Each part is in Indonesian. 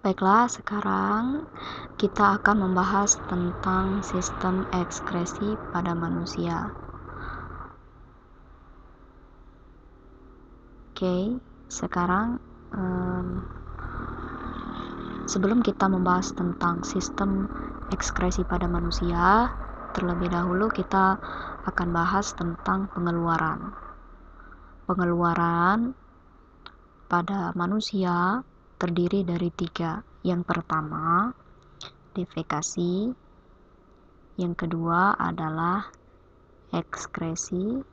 Baiklah, sekarang kita akan membahas tentang sistem ekskresi pada manusia. Oke, sekarang sebelum kita membahas tentang sistem ekskresi pada manusia, terlebih dahulu kita akan bahas tentang pengeluaran. Pengeluaran pada manusia terdiri dari 3. Yang pertama, defekasi. Yang kedua adalah ekskresi.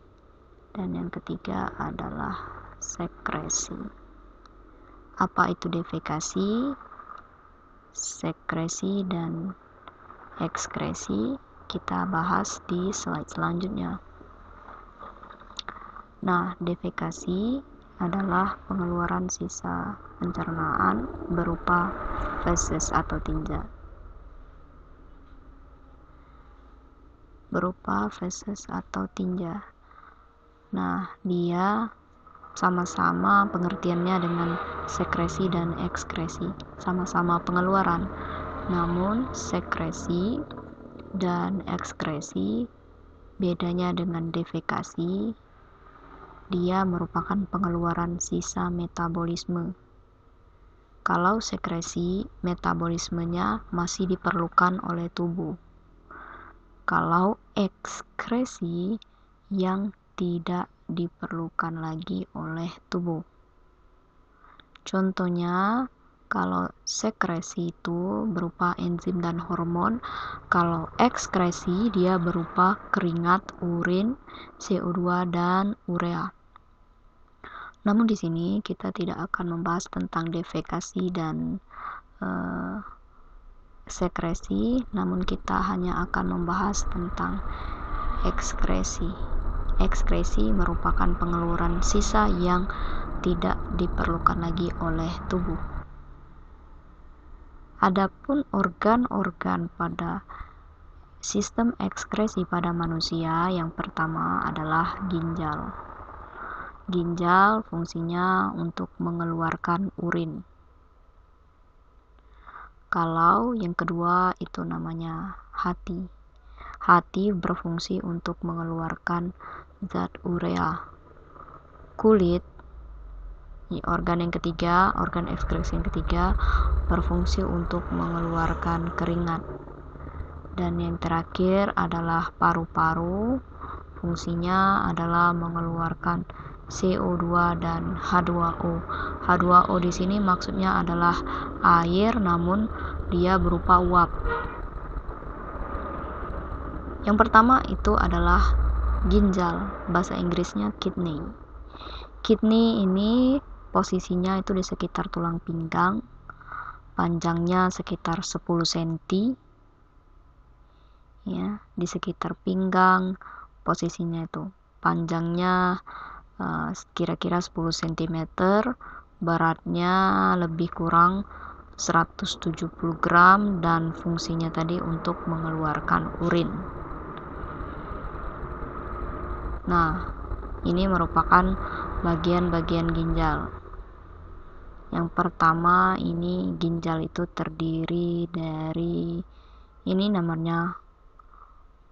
Dan yang ketiga adalah sekresi. Apa itu defekasi, sekresi, dan ekskresi? Kita bahas di slide selanjutnya. Nah, defekasi adalah pengeluaran sisa pencernaan berupa feses atau tinja. Nah, dia sama-sama pengertiannya dengan sekresi dan ekskresi, sama-sama pengeluaran. Namun sekresi dan ekskresi bedanya dengan defekasi, dia merupakan pengeluaran sisa metabolisme. Kalau sekresi, metabolismenya masih diperlukan oleh tubuh. Kalau ekskresi, yang tidak diperlukan lagi oleh tubuh. Contohnya, kalau sekresi itu berupa enzim dan hormon, kalau ekskresi dia berupa keringat, urin, CO2 dan urea. Namun di sini kita tidak akan membahas tentang defekasi dan sekresi, namun kita hanya akan membahas tentang ekskresi. Ekskresi merupakan pengeluaran sisa yang tidak diperlukan lagi oleh tubuh. Adapun organ-organ pada sistem ekskresi pada manusia, yang pertama adalah ginjal. Ginjal fungsinya untuk mengeluarkan urin. Kalau yang kedua itu namanya hati. Hati berfungsi untuk mengeluarkan zat urea. Kulit, organ yang ketiga, organ ekskresi yang ketiga, berfungsi untuk mengeluarkan keringat. Dan yang terakhir adalah paru-paru, fungsinya adalah mengeluarkan CO2 dan H2O. H2O di sini maksudnya adalah air, namun dia berupa uap. Yang pertama itu adalah ginjal, bahasa Inggrisnya kidney. Kidney ini posisinya itu di sekitar tulang pinggang, panjangnya sekitar 10 cm, ya, di sekitar pinggang posisinya itu panjangnya kira-kira 10 cm, beratnya lebih kurang 170 gram, dan fungsinya tadi untuk mengeluarkan urin. Nah, ini merupakan bagian-bagian ginjal. Yang pertama, ini ginjal itu terdiri dari, ini namanya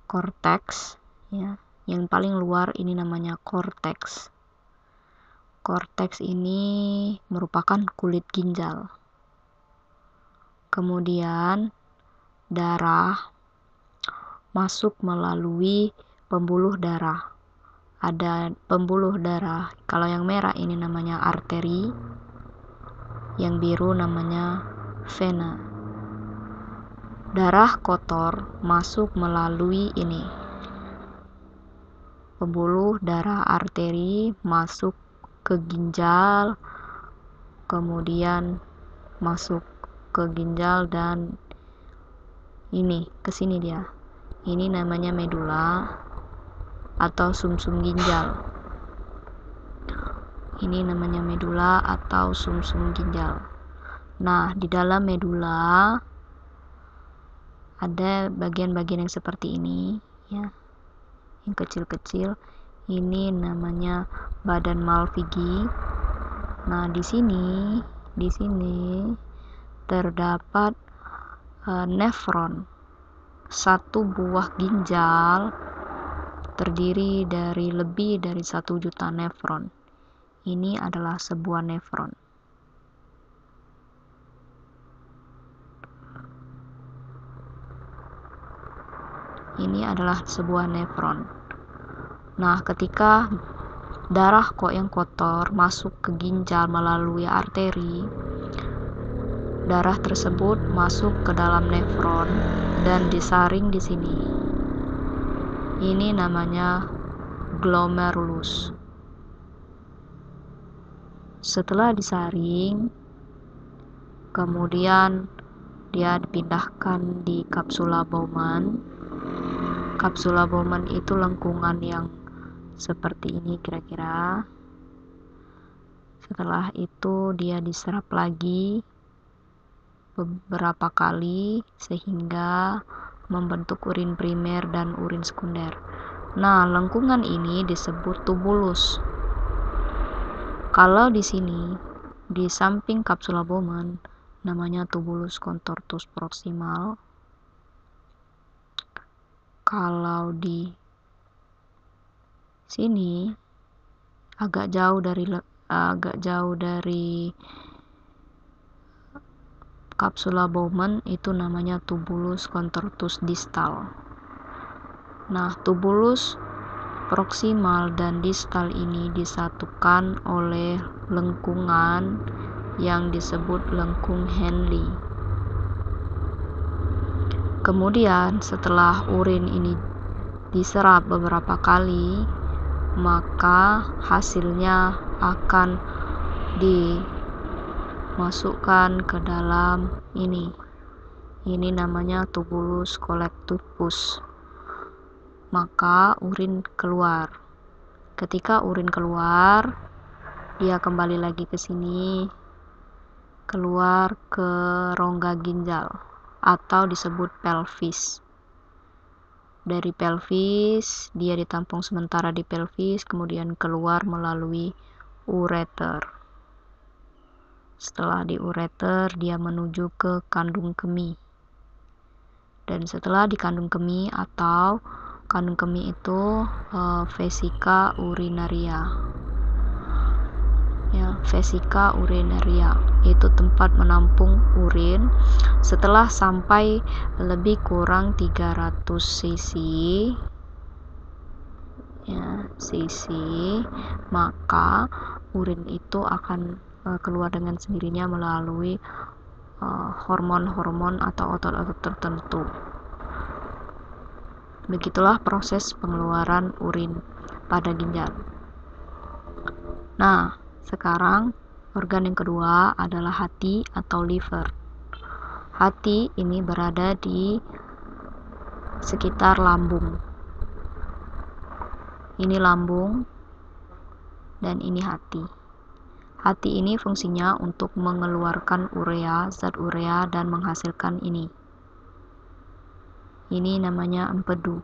korteks, ya. Yang paling luar ini namanya korteks. Korteks ini merupakan kulit ginjal. Kemudian darah masuk melalui pembuluh darah. Ada pembuluh darah, kalau yang merah ini namanya arteri, yang biru namanya vena. Darah kotor masuk melalui ini, pembuluh darah arteri, masuk ke ginjal, kemudian masuk ke ginjal, dan ini ke sini dia. Ini namanya medula atau sumsum ginjal. Ini namanya medula atau sumsum ginjal. Nah, di dalam medula ada bagian-bagian yang seperti ini, ya, yang kecil-kecil. Ini namanya badan Malpighi. Nah, di sini terdapat nefron. Satu buah ginjal terdiri dari lebih dari 1 juta nefron. Ini adalah sebuah nefron. Ini adalah sebuah nefron. Nah, ketika darah yang kotor masuk ke ginjal melalui arteri, darah tersebut masuk ke dalam nefron dan disaring di sini. Ini namanya glomerulus. Setelah disaring, kemudian dia dipindahkan di kapsula Bowman. Kapsula Bowman itu lengkungan yang seperti ini kira-kira. Setelah itu dia diserap lagi beberapa kali sehingga membentuk urin primer dan urin sekunder. Nah, lengkungan ini disebut tubulus. Kalau di sini di samping kapsula Bowman namanya tubulus contortus proximal. Kalau di sini agak jauh dari kapsula Bowman itu namanya tubulus contortus distal. Nah, tubulus proksimal dan distal ini disatukan oleh lengkungan yang disebut lengkung Henle. Kemudian setelah urin ini diserap beberapa kali, maka hasilnya akan dimasukkan ke dalam ini. Ini namanya tubulus collectus. Maka urin keluar. Ketika urin keluar, dia kembali lagi ke sini, keluar ke rongga ginjal atau disebut pelvis. Dari pelvis, dia ditampung sementara di pelvis, kemudian keluar melalui ureter. Setelah di ureter, dia menuju ke kandung kemih. Dan setelah di kandung kemih atau kandung kemih itu vesika urinaria. Ya, vesika urinaria itu tempat menampung urin. Setelah sampai lebih kurang 300 cc ya, maka urin itu akan keluar dengan sendirinya melalui hormon-hormon atau otot-otot tertentu. Begitulah proses pengeluaran urin pada ginjal. Nah, sekarang organ yang kedua adalah hati atau liver. Hati ini berada di sekitar lambung. Ini lambung dan ini hati. Hati ini fungsinya untuk mengeluarkan urea, zat urea, dan menghasilkan ini. Ini namanya empedu.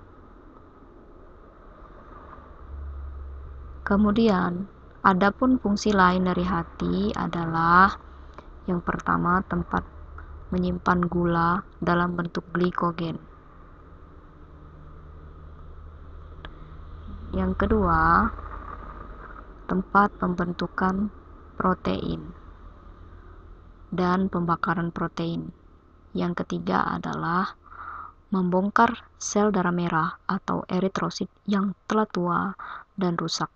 Kemudian, adapun fungsi lain dari hati adalah yang pertama tempat menyimpan gula dalam bentuk glikogen. Yang kedua, tempat pembentukan protein dan pembakaran protein. Yang ketiga adalah membongkar sel darah merah atau eritrosit yang telah tua dan rusak.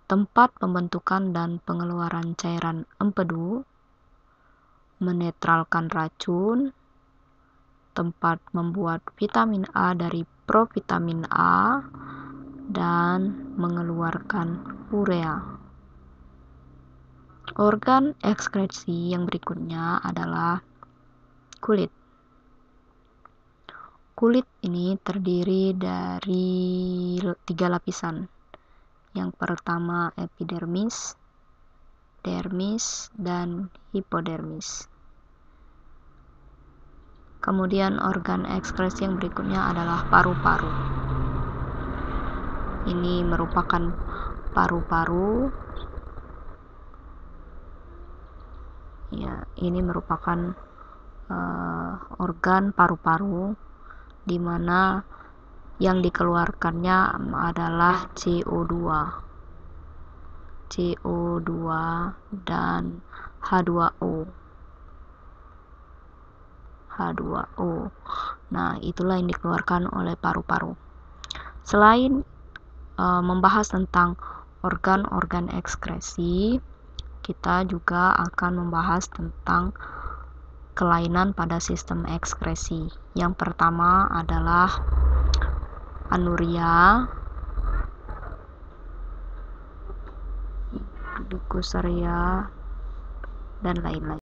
Tempat pembentukan dan pengeluaran cairan empedu, menetralkan racun, tempat membuat vitamin A dari provitamin A, dan mengeluarkan urea. Organ ekskresi yang berikutnya adalah kulit. Kulit ini terdiri dari 3 lapisan. Yang pertama epidermis, dermis, dan hipodermis. Kemudian organ ekskresi yang berikutnya adalah paru-paru. Ini merupakan paru-paru Ya, ini merupakan organ paru-paru di mana yang dikeluarkannya adalah CO2 dan H2O. Nah, itulah yang dikeluarkan oleh paru-paru. Selain membahas tentang organ-organ ekskresi, kita juga akan membahas tentang kelainan pada sistem ekskresi. Yang pertama adalah anuria, glukosuria, dan lain-lain.